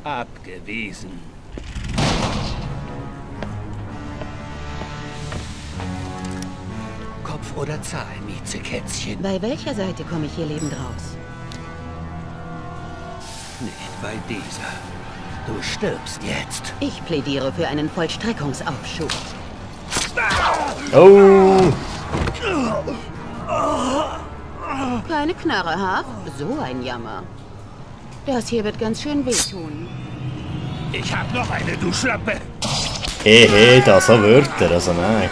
Abgewiesen. Kopf oder Zahl, Miezekätzchen? Bei welcher Seite komme ich hier lebend raus? Nicht bei dieser. Du stirbst jetzt. Ich plädiere für einen Vollstreckungsaufschub. Oh! Keine Knarre, ha? So ein Jammer. Das hier wird ganz schön wehtun. Ich hab noch eine, du Schlampe. Hey, da so Wörter, also nein.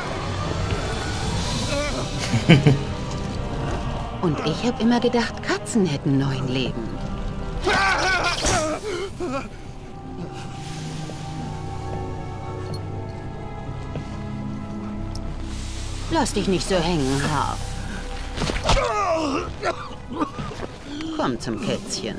Und ich habe immer gedacht, Katzen hätten 9 Leben. Lass dich nicht so hängen, Harf. Komm zum Kätzchen.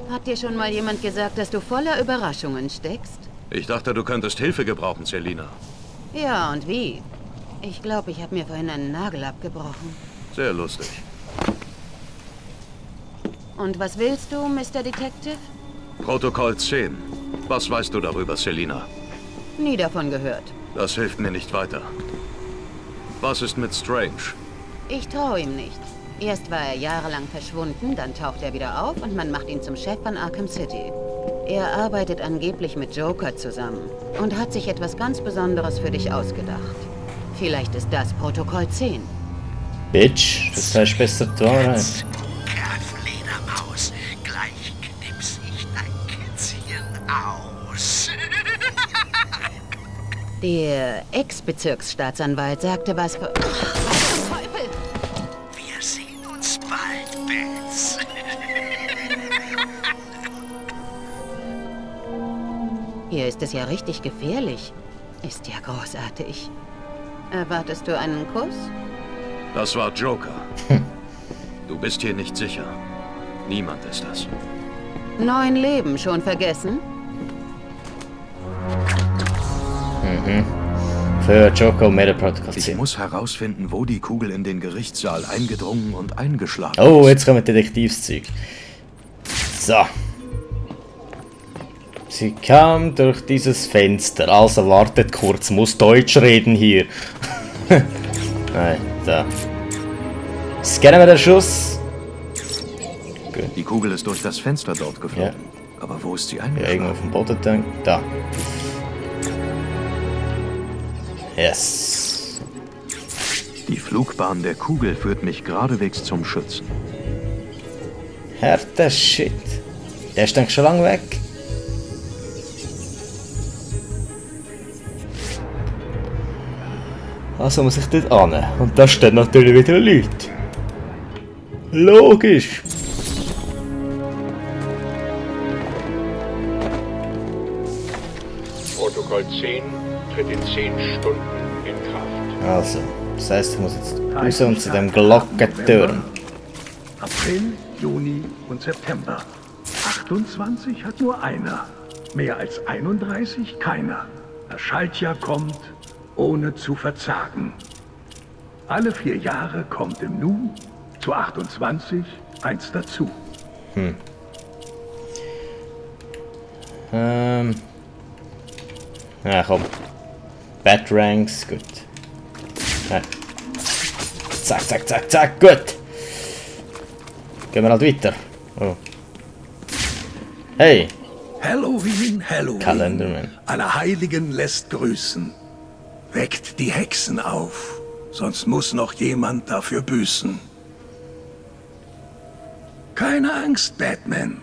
Hat dir schon mal jemand gesagt, dass du voller Überraschungen steckst? Ich dachte, du könntest Hilfe gebrauchen, Selina. Ja, und wie? Ich glaube, ich habe mir vorhin einen Nagel abgebrochen. Sehr lustig. Und was willst du, Mr. Detective? Protokoll 10. Was weißt du darüber, Selina? Nie davon gehört. Das hilft mir nicht weiter. Was ist mit Strange? Ich traue ihm nicht. Erst war er jahrelang verschwunden, dann taucht er wieder auf und man macht ihn zum Chef von Arkham City. Er arbeitet angeblich mit Joker zusammen und hat sich etwas ganz Besonderes für dich ausgedacht. Vielleicht ist das Protokoll 10. Bitch, das heißt besser die Wahrheit. Fledermaus, gleich knips ich dein Kätzchen aus. Der Ex-Bezirksstaatsanwalt sagte was für... Ach, was zum Teufel! Wir sehen uns bald, Bets. Hier ist es ja richtig gefährlich. Ist ja großartig. Erwartest du einen Kuss? Das war Joker. Du bist hier nicht sicher. Niemand ist das. 9 Leben schon vergessen? Für Joker und Meta Protocol Ich 10. muss herausfinden, wo die Kugel in den Gerichtssaal eingedrungen und eingeschlagen Oh, ist. jetzt kommt Detektivszeug. So. Sie kam durch dieses Fenster, also wartet kurz, muss Deutsch reden hier. Nein, da. Scannen wir den Schuss. Gut. Die Kugel ist durch das Fenster dort geflogen. Aber wo ist sie Ja, irgendwo eingeschlagen? auf dem Boden dann. Da. Yes. Die Flugbahn der Kugel führt mich geradewegs zum Schützen. Härter Shit. Der ist dann schon lange weg. Also muss ich dort an. Und da stehen natürlich wieder Leute. Logisch. Protokoll 10 tritt in 10 Stunden in Kraft. Also, das heisst, ich muss jetzt raus und zu dem Glockentürm. April, Juni und September. 28 hat nur einer. Mehr als 31 keiner. Das Schaltjahr kommt, ohne zu verzagen. Alle 4 Jahre kommt im Nu zu 28 eins dazu. Ja, komm. Bad Ranks, gut. Ja. Zack, zack, zack, zack, gut. Gehen wir halt weiter. Oh. Hey, Halloween, Halloween. Kalenderman. Alle Heiligen lässt grüßen. Weckt die Hexen auf, sonst muss noch jemand dafür büßen. Keine Angst, Batman.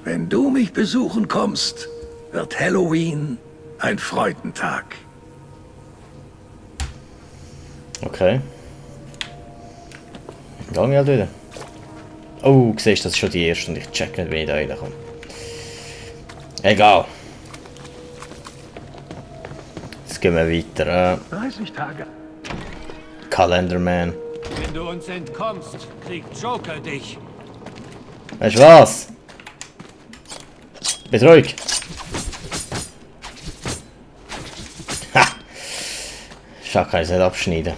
Wenn du mich besuchen kommst, wird Halloween ein Freudentag. Okay. Dann gehen wir halt wieder. Oh, siehst du, das ist schon die erste und ich check nicht, wie ich da reinkomme. Egal. Jetzt gehen wir weiter. 30 Tage. Kalenderman. Wenn du uns entkommst, kriegt Joker dich. Weißt du was? Bist ruhig. Ha! Schau, kann ich es nicht abschneiden.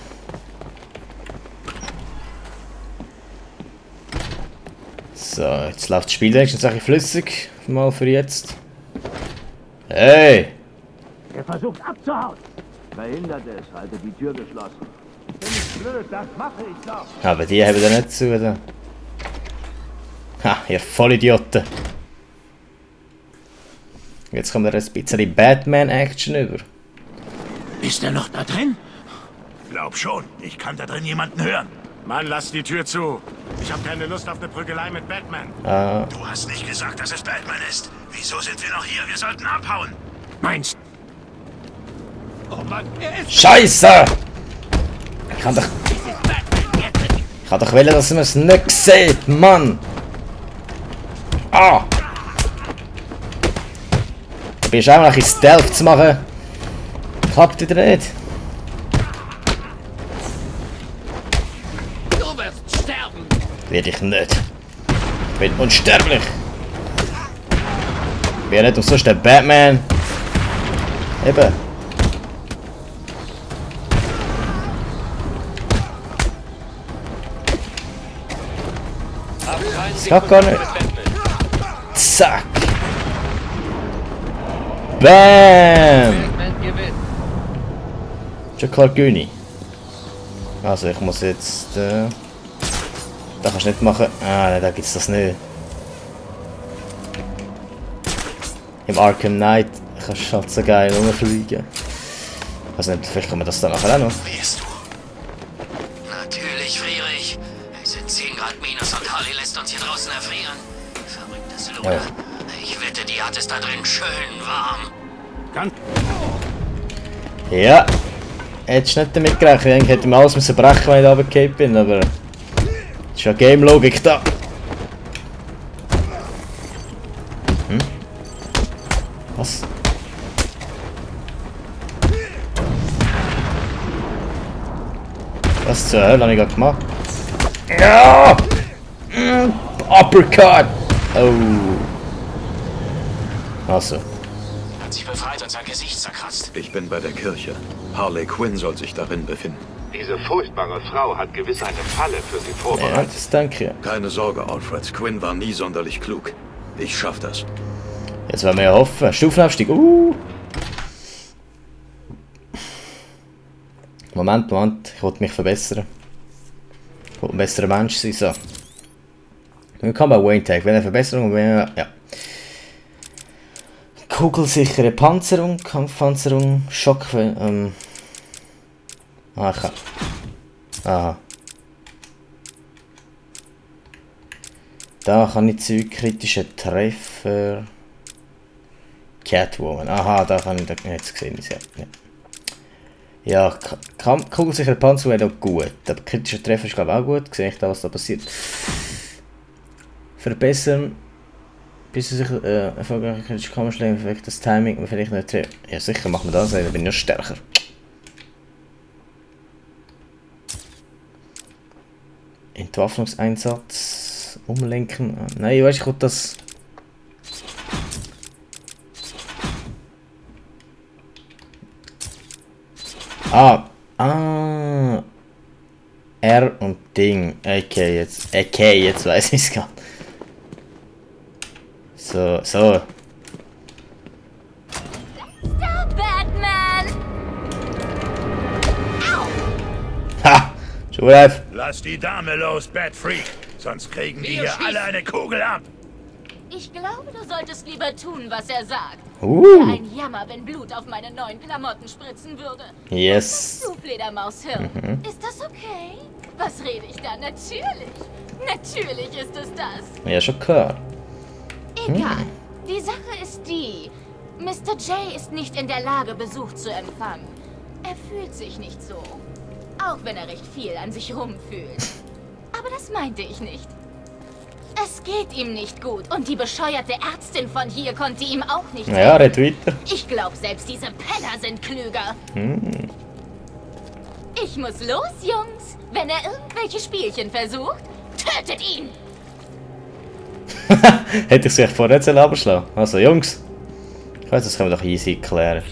So, jetzt läuft das Spiel wenigstens ein bisschen flüssig. Mal für jetzt. Hey! Er versucht abzuhauen. Verhindert es, halte die Tür geschlossen. Bin ich blöd, das mache ich doch. Aber die haben da nicht zu. Da. Ha, ihr Vollidioten. Jetzt kommt ein bisschen Batman-Action über. Ist er noch da drin? Glaub schon, ich kann da drin jemanden hören. Mann, lass die Tür zu. Ich habe keine Lust auf eine Prügelei mit Batman. Ah. Du hast nicht gesagt, dass es Batman ist. Wieso sind wir noch hier? Wir sollten abhauen. Meinst Oh Mann, er ist... Scheiße! Ich kann doch wollen, dass man es nicht sieht, Mann! Ah! Du bist auch noch ein bisschen Stealth zu machen. Klappt wieder nicht. Du wirst sterben! Werde ich nicht. Ich bin unsterblich. Ich bin ja nicht umsonst der Batman. Eben. Das geht gar nicht. Zack. Bam. Schon klar Güni. Also ich muss jetzt... da kannst du nicht machen. Ah, nein, da gibt's das nicht. Im Arkham Knight kannst du halt so geil rumfliegen. Also nicht, vielleicht kann man das dann nachher auch noch. Frierst du? Natürlich friere ich. Es sind 10 Grad minus und Harley lässt uns hier draußen erfrieren. Verrücktes Luder. Ja. Ich wette, die hat es da drin schön warm. Ja. Hättest du nicht damit gerechnet. Eigentlich hätte ich mir alles müssen brechen, wenn ich da runtergefallen bin, aber... ist ja Game-Logik da. Hm? Was? Was zur Hölle habe ich gerade gemacht? Ja! Uppercut! Oh. Also. Hat sich befreit und sein Gesicht zerkratzt. Ich bin bei der Kirche. Harley Quinn soll sich darin befinden. Diese furchtbare Frau hat gewiss eine Falle für Sie Ja, vorbereitet. das danke ich. Keine Sorge, Alfred. Quinn war nie sonderlich klug. Ich schaff das. Jetzt werden wir ja hoffen. Stufenaufstieg. Moment. Ich wollte mich verbessern. Ich wollte ein besserer Mensch sein. So. Willkommen bei Wayne Tag. Wenn eine Verbesserung... Ja. Kugelsichere Panzerung, Kampfpanzerung, Schock... Ah, ich kann... Aha. Da kann ich Zeug, kritische Treffer... Catwoman. Aha, da kann ich... Jetzt gesehen, ja. Ja, kugelsichere Panzerung wäre auch gut. Aber kritischer Treffer ist glaube ich auch gut. Sehe ich da, was da passiert. Verbessern... Bis sie sich erfolgreich kritische Kammerschläge bewegt, das Timing und vielleicht nicht treffen. Ja sicher, machen wir das, dann bin ich noch stärker. Entwaffnungseinsatz. Umlenken. Nein, ich weiß nicht, ob das... R und Ding. Okay, jetzt weiß ich es gar nicht. So. Stop, Batman! Au! Ha! Schulreif! Lass die Dame los, Batfreak. Sonst kriegen die hier alle eine Kugel ab. Ich glaube, du solltest lieber tun, was er sagt. Wäre ein Jammer, wenn Blut auf meine neuen Klamotten spritzen würde. Yes. Du Fledermaushirn. Ist das okay? Was rede ich da? Natürlich. Natürlich ist es das. Ja, schon klar. Egal. Die Sache ist die. Mr. J ist nicht in der Lage, Besuch zu empfangen. Er fühlt sich nicht so. Auch wenn er recht viel an sich rumfühlt. Aber das meinte ich nicht. Es geht ihm nicht gut und die bescheuerte Ärztin von hier konnte ihm auch nicht helfen. Ja, red weiter. Ich glaube, selbst diese Penner sind klüger. Ich muss los, Jungs. Wenn er irgendwelche Spielchen versucht, tötet ihn! Hätte ich sich vorher nicht abschlagen. Also Jungs, ich weiß, das können wir doch easy klären.